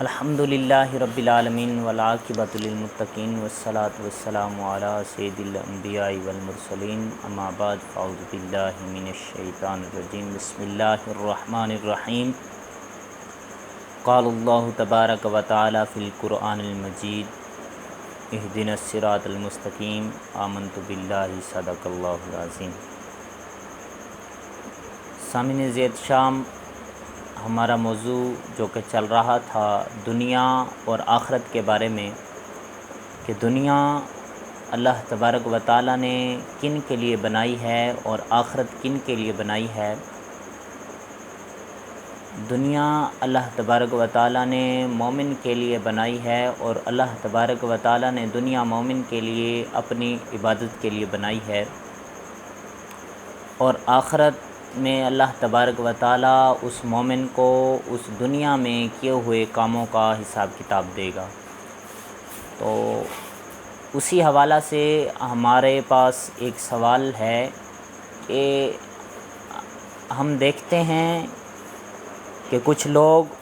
الحمدللہ رب العالمین والعاقبۃ للمتقین والصلاۃ والسلام علی سید الانبیاء والمرسلین اما بعد فاعوذ باللہ من الشیطان الرجیم بسم اللہ الرحمن الرحیم قال اللہ تبارک و تعالی فی القرآن المجید اہدنا الصراط المستقیم آمنت باللہ صدق اللہ العظیم۔ سامعین زید شام، ہمارا موضوع جو کہ چل رہا تھا دنیا اور آخرت کے بارے میں، کہ دنیا اللہ تبارک و تعالیٰ نے کن کے لیے بنائی ہے اور آخرت کن کے لیے بنائی ہے۔ دنیا اللہ تبارک و تعالیٰ نے مومن کے لیے بنائی ہے اور اللہ تبارک و تعالیٰ نے دنیا مومن کے لیے اپنی عبادت کے لیے بنائی ہے، اور آخرت میں اللہ تبارک و تعالیٰ اس مومن کو اس دنیا میں کیے ہوئے کاموں کا حساب کتاب دے گا۔ تو اسی حوالہ سے ہمارے پاس ایک سوال ہے کہ ہم دیکھتے ہیں کہ کچھ لوگ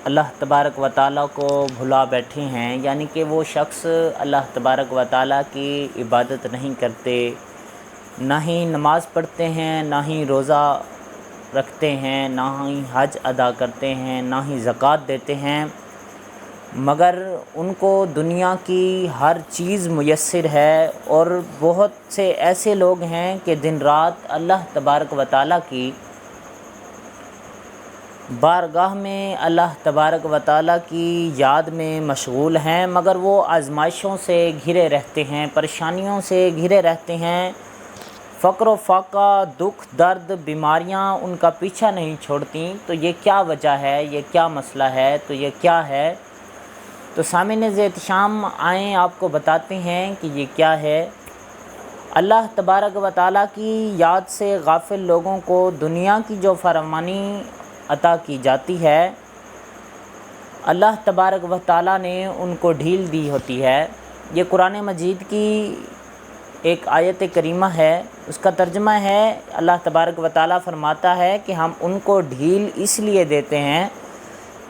اللہ تبارک و تعالیٰ کو بھلا بیٹھے ہیں، یعنی کہ وہ شخص اللہ تبارک و تعالیٰ کی عبادت نہیں کرتے، نہ ہی نماز پڑھتے ہیں، نہ ہی روزہ رکھتے ہیں، نہ ہی حج ادا کرتے ہیں، نہ ہی زکوٰۃ دیتے ہیں، مگر ان کو دنیا کی ہر چیز میسر ہے۔ اور بہت سے ایسے لوگ ہیں کہ دن رات اللہ تبارک و تعالیٰ کی بارگاہ میں، اللہ تبارک و تعالیٰ کی یاد میں مشغول ہیں، مگر وہ آزمائشوں سے گھرے رہتے ہیں، پریشانیوں سے گھرے رہتے ہیں، فقر و فاقہ، دکھ درد، بیماریاں ان کا پیچھا نہیں چھوڑتی۔ تو یہ کیا وجہ ہے، یہ کیا مسئلہ ہے، تو یہ کیا ہے؟ تو سامعین زید شام، آئیں آپ کو بتاتے ہیں کہ یہ کیا ہے۔ اللہ تبارک و تعالیٰ کی یاد سے غافل لوگوں کو دنیا کی جو فرمانی عطا کی جاتی ہے، اللہ تبارک و تعالیٰ نے ان کو ڈھیل دی ہوتی ہے۔ یہ قرآن مجید کی ایک آیت کریمہ ہے، اس کا ترجمہ ہے، اللہ تبارک و تعالیٰ فرماتا ہے کہ ہم ان کو ڈھیل اس لیے دیتے ہیں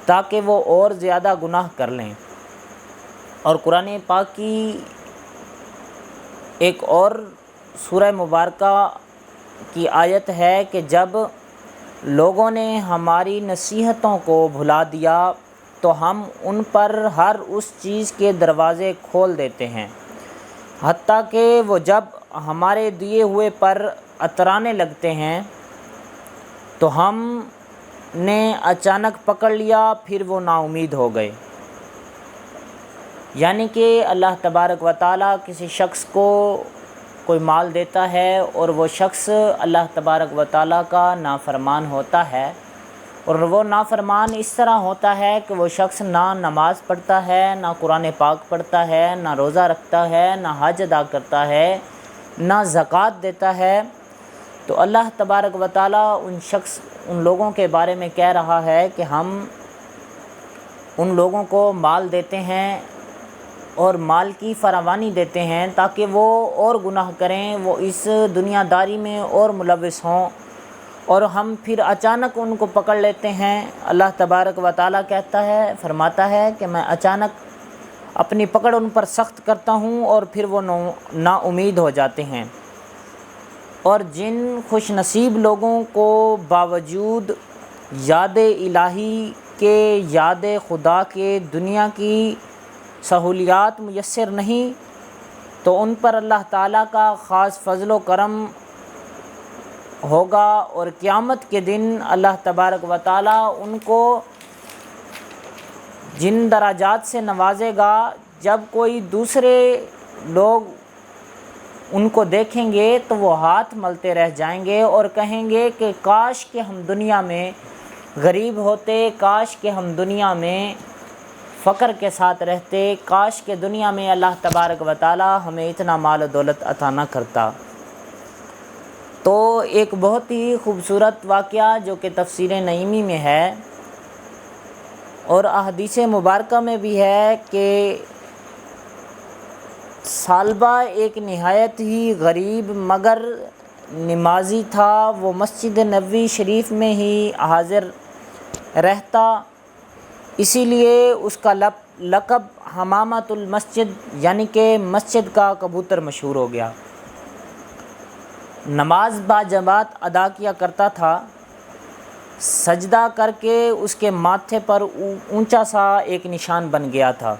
تاکہ وہ اور زیادہ گناہ کر لیں۔ اور قرآن پاک کی ایک اور سورہ مبارکہ کی آیت ہے کہ جب لوگوں نے ہماری نصیحتوں کو بھلا دیا تو ہم ان پر ہر اس چیز کے دروازے کھول دیتے ہیں، حتیٰ کہ وہ جب ہمارے دیے ہوئے پر اترانے لگتے ہیں تو ہم نے اچانک پکڑ لیا، پھر وہ نا امید ہو گئے۔ یعنی کہ اللہ تبارک و تعالیٰ کسی شخص کو کوئی مال دیتا ہے اور وہ شخص اللہ تبارک و تعالیٰ کا نافرمان ہوتا ہے، اور وہ نافرمان اس طرح ہوتا ہے کہ وہ شخص نہ نماز پڑھتا ہے، نہ قرآن پاک پڑھتا ہے، نہ روزہ رکھتا ہے، نہ حج ادا کرتا ہے، نہ زکوٰۃ دیتا ہے۔ تو اللہ تبارک و تعالیٰ ان لوگوں کے بارے میں کہہ رہا ہے کہ ہم ان لوگوں کو مال دیتے ہیں اور مال کی فراوانی دیتے ہیں تاکہ وہ اور گناہ کریں، وہ اس دنیا داری میں اور ملوث ہوں، اور ہم پھر اچانک ان کو پکڑ لیتے ہیں۔ اللہ تبارک و تعالیٰ فرماتا ہے کہ میں اچانک اپنی پکڑ ان پر سخت کرتا ہوں اور پھر وہ نا امید ہو جاتے ہیں۔ اور جن خوش نصیب لوگوں کو باوجود یاد الہی کے، یاد خدا کے، دنیا کی سہولیات میسر نہیں، تو ان پر اللہ تعالیٰ کا خاص فضل و کرم ہوگا، اور قیامت کے دن اللہ تبارک و تعالیٰ ان کو جن درجات سے نوازے گا، جب کوئی دوسرے لوگ ان کو دیکھیں گے تو وہ ہاتھ ملتے رہ جائیں گے اور کہیں گے کہ کاش کہ ہم دنیا میں غریب ہوتے، کاش کہ ہم دنیا میں فقر کے ساتھ رہتے، کاش کہ دنیا میں اللہ تبارک و تعالیٰ ہمیں اتنا مال و دولت عطا نہ کرتا۔ تو ایک بہت ہی خوبصورت واقعہ جو کہ تفسیر نعیمی میں ہے اور احادیث مبارکہ میں بھی ہے کہ سالبہ ایک نہایت ہی غریب مگر نمازی تھا، وہ مسجد نبوی شریف میں ہی حاضر رہتا اسی لیے اس کا لقب حمامۃ المسجد یعنی کہ مسجد کا کبوتر مشہور ہو گیا۔ نماز باجماعت ادا کیا کرتا تھا، سجدہ کر کے اس کے ماتھے پر اونچا سا ایک نشان بن گیا تھا۔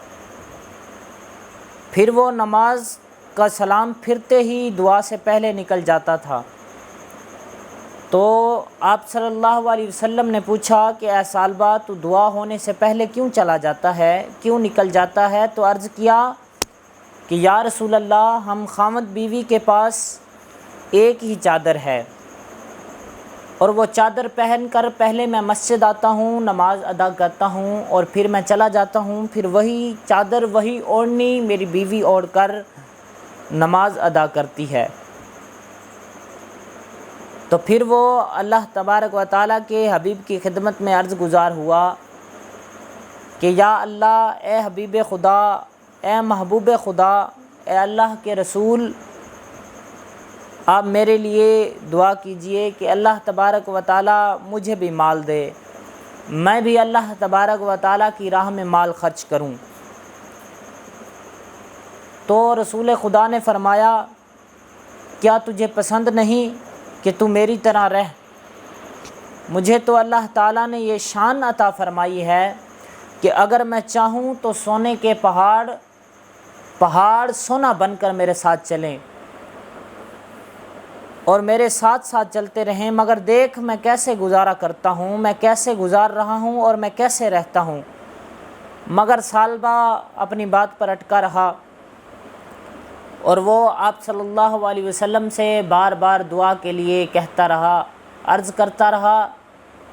پھر وہ نماز کا سلام پھرتے ہی دعا سے پہلے نکل جاتا تھا۔ تو آپ صلی اللہ علیہ وسلم نے پوچھا کہ اے ثعلبہ، تو دعا ہونے سے پہلے کیوں چلا جاتا ہے، کیوں نکل جاتا ہے؟ تو عرض کیا کہ یا رسول اللہ، ہم خاوند بیوی کے پاس ایک ہی چادر ہے، اور وہ چادر پہن کر پہلے میں مسجد آتا ہوں، نماز ادا کرتا ہوں، اور پھر میں چلا جاتا ہوں، پھر وہی چادر وہی اوڑھنی میری بیوی اوڑھ کر نماز ادا کرتی ہے۔ تو پھر وہ اللہ تبارک و تعالیٰ کے حبیب کی خدمت میں عرض گزار ہوا کہ یا اللہ، اے حبیب خدا، اے محبوب خدا، اے اللہ کے رسول، آپ میرے لیے دعا کیجئے کہ اللہ تبارک و تعالیٰ مجھے بھی مال دے، میں بھی اللہ تبارک و تعالیٰ کی راہ میں مال خرچ کروں۔ تو رسول خدا نے فرمایا، کیا تجھے پسند نہیں کہ تو میری طرح رہ؟ مجھے تو اللہ تعالیٰ نے یہ شان عطا فرمائی ہے کہ اگر میں چاہوں تو سونے کے پہاڑ سونا بن کر میرے ساتھ چلیں اور میرے ساتھ ساتھ چلتے رہیں، مگر دیکھ میں کیسے گزارا کرتا ہوں، میں کیسے گزار رہا ہوں اور میں کیسے رہتا ہوں۔ مگر ثعلبہ اپنی بات پر اٹکا رہا، اور وہ آپ صلی اللہ علیہ وسلم سے بار بار دعا کے لیے کہتا رہا، عرض کرتا رہا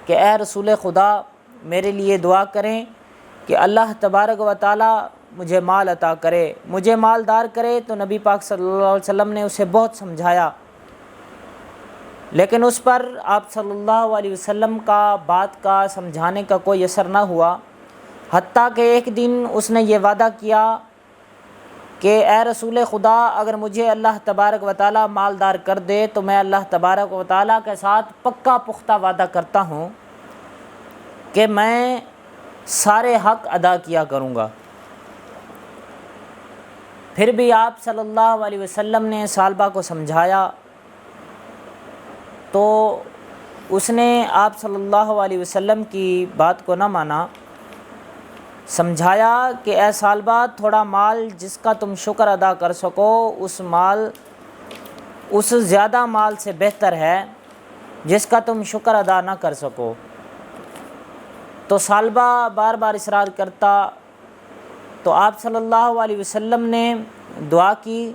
کہ اے رسول خدا، میرے لیے دعا کریں کہ اللہ تبارک و تعالیٰ مجھے مال عطا کرے، مجھے مالدار کرے۔ تو نبی پاک صلی اللہ علیہ وسلم نے اسے بہت سمجھایا، لیکن اس پر آپ صلی اللہ علیہ وسلم کا بات کا سمجھانے کا کوئی اثر نہ ہوا، حتیٰ کہ ایک دن اس نے یہ وعدہ کیا کہ اے رسول خدا، اگر مجھے اللہ تبارک و تعالیٰ مالدار کر دے تو میں اللہ تبارک و تعالیٰ کے ساتھ پکا پختہ وعدہ کرتا ہوں کہ میں سارے حق ادا کیا کروں گا۔ پھر بھی آپ صلی اللہ علیہ وسلم نے ثعلبہ کو سمجھایا، تو اس نے آپ صلی اللہ علیہ وسلم کی بات کو نہ مانا، سمجھایا کہ اے ثعلبہ، تھوڑا مال جس کا تم شکر ادا کر سکو، اس زیادہ مال سے بہتر ہے جس کا تم شکر ادا نہ کر سکو۔ تو ثعلبہ بار بار اصرار کرتا، تو آپ صلی اللہ علیہ وسلم نے دعا کی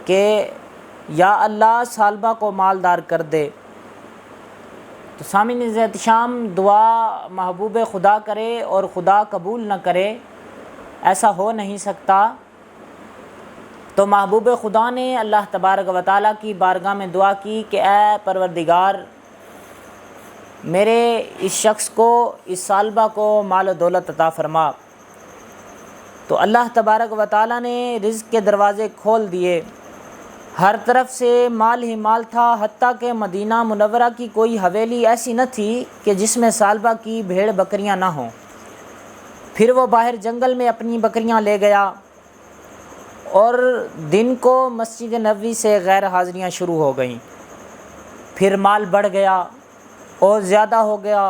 کہ یا اللہ، ثعلبہ کو مالدار کر دے۔ تو سامعین احتشام، دعا محبوب خدا کرے اور خدا قبول نہ کرے، ایسا ہو نہیں سکتا۔ تو محبوب خدا نے اللہ تبارک و تعالیٰ کی بارگاہ میں دعا کی کہ اے پروردگار، میرے اس شخص کو، اس ثعلبہ کو مال و دولت عطا فرما۔ تو اللہ تبارک و تعالیٰ نے رزق کے دروازے کھول دیے، ہر طرف سے مال ہی مال تھا، حتیٰ کہ مدینہ منورہ کی کوئی حویلی ایسی نہ تھی کہ جس میں ثعلبہ کی بھیڑ بکریاں نہ ہوں۔ پھر وہ باہر جنگل میں اپنی بکریاں لے گیا، اور دن کو مسجد نبوی سے غیر حاضریاں شروع ہو گئیں۔ پھر مال بڑھ گیا اور زیادہ ہو گیا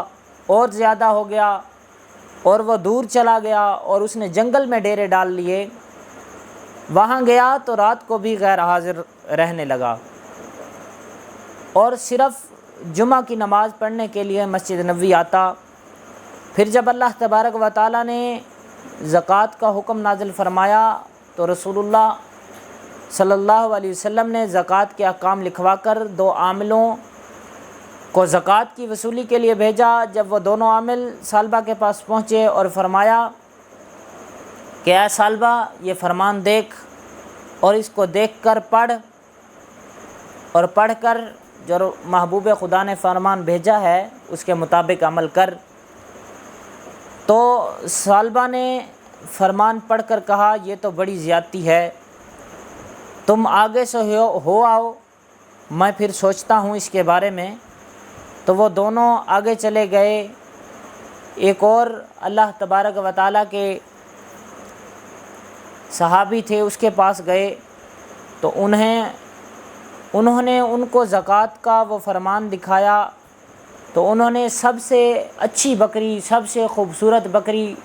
اور زیادہ ہو گیا، اور وہ دور چلا گیا اور اس نے جنگل میں ڈیرے ڈال لیے۔ وہاں گیا تو رات کو بھی غیر حاضر رہنے لگا، اور صرف جمعہ کی نماز پڑھنے کے لیے مسجد نبوی آتا۔ پھر جب اللہ تبارک و تعالیٰ نے زکوٰۃ کا حکم نازل فرمایا تو رسول اللہ صلی اللہ علیہ وسلم نے زکوٰۃ کے احکام لکھوا کر 2 عاملوں کو زکوٰۃ کی وصولی کے لیے بھیجا۔ جب وہ دونوں عامل ثعلبہ کے پاس پہنچے اور فرمایا کہ اے ثعلبہ، یہ فرمان دیکھ اور اس کو دیکھ کر پڑھ، اور پڑھ کر جو محبوب خدا نے فرمان بھیجا ہے اس کے مطابق عمل کر۔ تو ثعلبہ نے فرمان پڑھ کر کہا، یہ تو بڑی زیادتی ہے، تم آگے سے ہو آؤ، میں پھر سوچتا ہوں اس کے بارے میں۔ تو وہ دونوں آگے چلے گئے ایک اور اللہ تبارک و تعالیٰ کے صحابی تھے، اس کے پاس گئے تو انہوں نے ان کو زکوٰۃ کا وہ فرمان دکھایا، تو انہوں نے سب سے اچھی بکری، سب سے خوبصورت بکری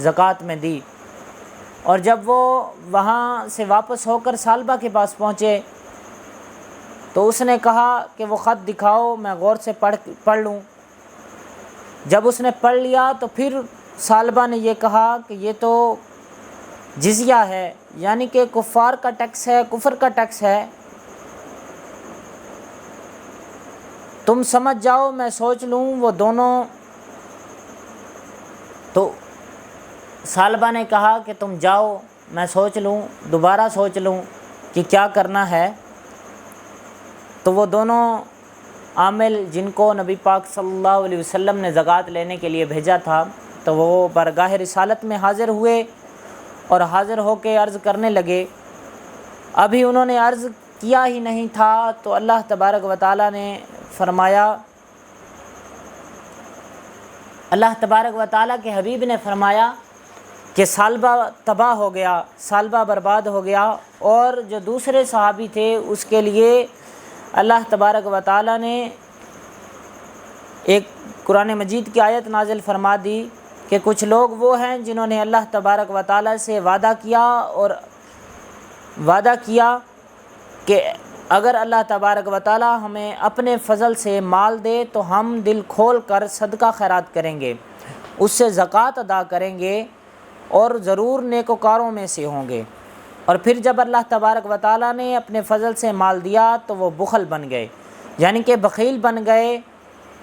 زکوٰۃ میں دی۔ اور جب وہ وہاں سے واپس ہو کر ثعلبہ کے پاس پہنچے تو اس نے کہا کہ وہ خط دکھاؤ، میں غور سے پڑھ لوں۔ جب اس نے پڑھ لیا تو پھر ثعلبہ نے یہ کہا کہ یہ تو جزیہ ہے، یعنی کہ کفار کا ٹیکس ہے، کفر کا ٹیکس ہے، تم سمجھ جاؤ، میں سوچ لوں۔ وہ دونوں، تو ثعلبہ نے کہا کہ تم جاؤ، میں سوچ لوں، دوبارہ سوچ لوں کہ کیا کرنا ہے۔ تو وہ دونوں عامل جن کو نبی پاک صلی اللہ علیہ وسلم نے زکوٰۃ لینے کے لیے بھیجا تھا، تو وہ بارگاہ رسالت میں حاضر ہوئے اور حاضر ہو کے عرض کرنے لگے۔ ابھی انہوں نے عرض کیا ہی نہیں تھا تو اللہ تبارک و تعالیٰ نے فرمایا، اللہ تبارک و تعالیٰ کے حبیب نے فرمایا کہ ثعلبہ تباہ ہو گیا، ثعلبہ برباد ہو گیا، اور جو دوسرے صحابی تھے اس کے لیے اللہ تبارک و تعالیٰ نے ایک قرآن مجید کی آیت نازل فرما دی کہ کچھ لوگ وہ ہیں جنہوں نے اللہ تبارک و تعالیٰ سے وعدہ کیا کہ اگر اللہ تبارک و تعالیٰ ہمیں اپنے فضل سے مال دے تو ہم دل کھول کر صدقہ خیرات کریں گے، اس سے زکوٰۃ ادا کریں گے اور ضرور نیکوکاروں میں سے ہوں گے۔ اور پھر جب اللہ تبارک و تعالیٰ نے اپنے فضل سے مال دیا تو وہ بخل بن گئے، یعنی کہ بخیل بن گئے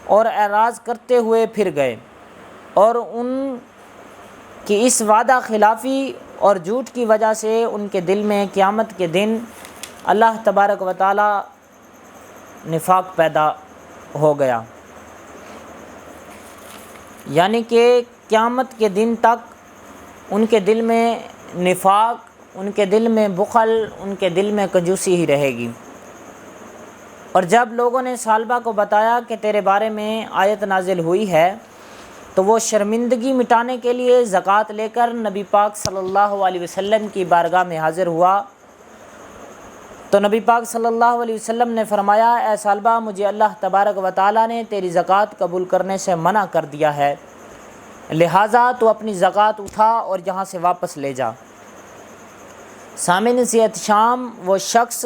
اور اعراض کرتے ہوئے پھر گئے، اور ان کی اس وعدہ خلافی اور جھوٹ کی وجہ سے ان کے دل میں قیامت کے دن اللہ تبارک و تعالیٰ نفاق پیدا ہو گیا، یعنی کہ قیامت کے دن تک ان کے دل میں نفاق، ان کے دل میں بخل، ان کے دل میں کنجوسی ہی رہے گی۔ اور جب لوگوں نے ثعلبہ کو بتایا کہ تیرے بارے میں آیت نازل ہوئی ہے، تو وہ شرمندگی مٹانے کے لیے زکوٰۃ لے کر نبی پاک صلی اللہ علیہ وسلم کی بارگاہ میں حاضر ہوا۔ تو نبی پاک صلی اللہ علیہ وسلم نے فرمایا، اے ثعلبہ، مجھے اللہ تبارک و تعالیٰ نے تیری زکوٰۃ قبول کرنے سے منع کر دیا ہے، لہٰذا تو اپنی زکوٰۃ اٹھا اور یہاں سے واپس لے جا۔ سامعین سے احتشام، وہ شخص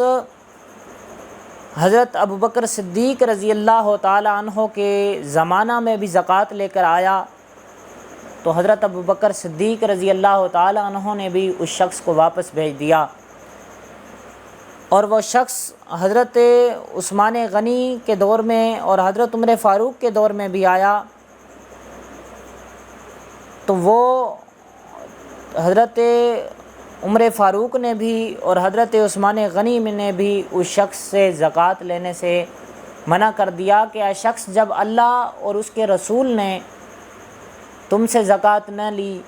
حضرت ابوبکر صدیق رضی اللہ تعالی عنہ کے زمانہ میں بھی زکوٰۃ لے کر آیا، تو حضرت ابوبکر صدیق رضی اللہ تعالی عنہ نے بھی اس شخص کو واپس بھیج دیا، اور وہ شخص حضرت عثمان غنی کے دور میں اور حضرت عمر فاروق کے دور میں بھی آیا، تو وہ حضرت عمر فاروق نے بھی اور حضرت عثمان غنی نے بھی اس شخص سے زکوٰۃ لینے سے منع کر دیا کہ اے شخص، جب اللہ اور اس کے رسول نے تم سے زکوٰۃ نہ لی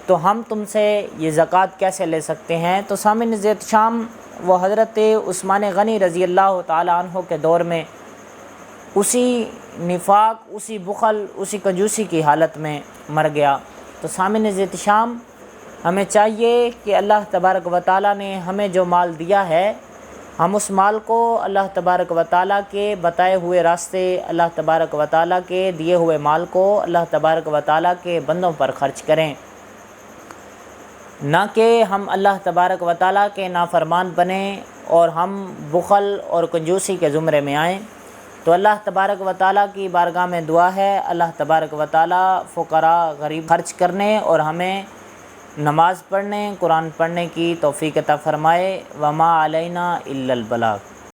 تو ہم تم سے یہ زکوٰۃ کیسے لے سکتے ہیں۔ تو سامعین احتشام، وہ حضرت عثمان غنی رضی اللہ تعالی عنہ کے دور میں اسی نفاق، اسی بخل، اسی کنجوسی کی حالت میں مر گیا۔ تو سامعین احتشام، ہمیں چاہیے کہ اللہ تبارک و تعالیٰ نے ہمیں جو مال دیا ہے، ہم اس مال کو اللہ تبارک و تعالیٰ کے بتائے ہوئے راستے، اللہ تبارک و تعالیٰ کے دیے ہوئے مال کو اللہ تبارک و تعالیٰ کے بندوں پر خرچ کریں، نہ کہ ہم اللہ تبارک و تعالیٰ کے نافرمان بنیں اور ہم بخل اور کنجوسی کے زمرے میں آئیں۔ تو اللہ تبارک و تعالیٰ کی بارگاہ میں دعا ہے، اللہ تبارک و تعالیٰ فقراء، غریب خرچ کرنے اور ہمیں نماز پڑھنے، قرآن پڑھنے کی توفیق عطا فرمائے۔ وما علینا الا البلاغ۔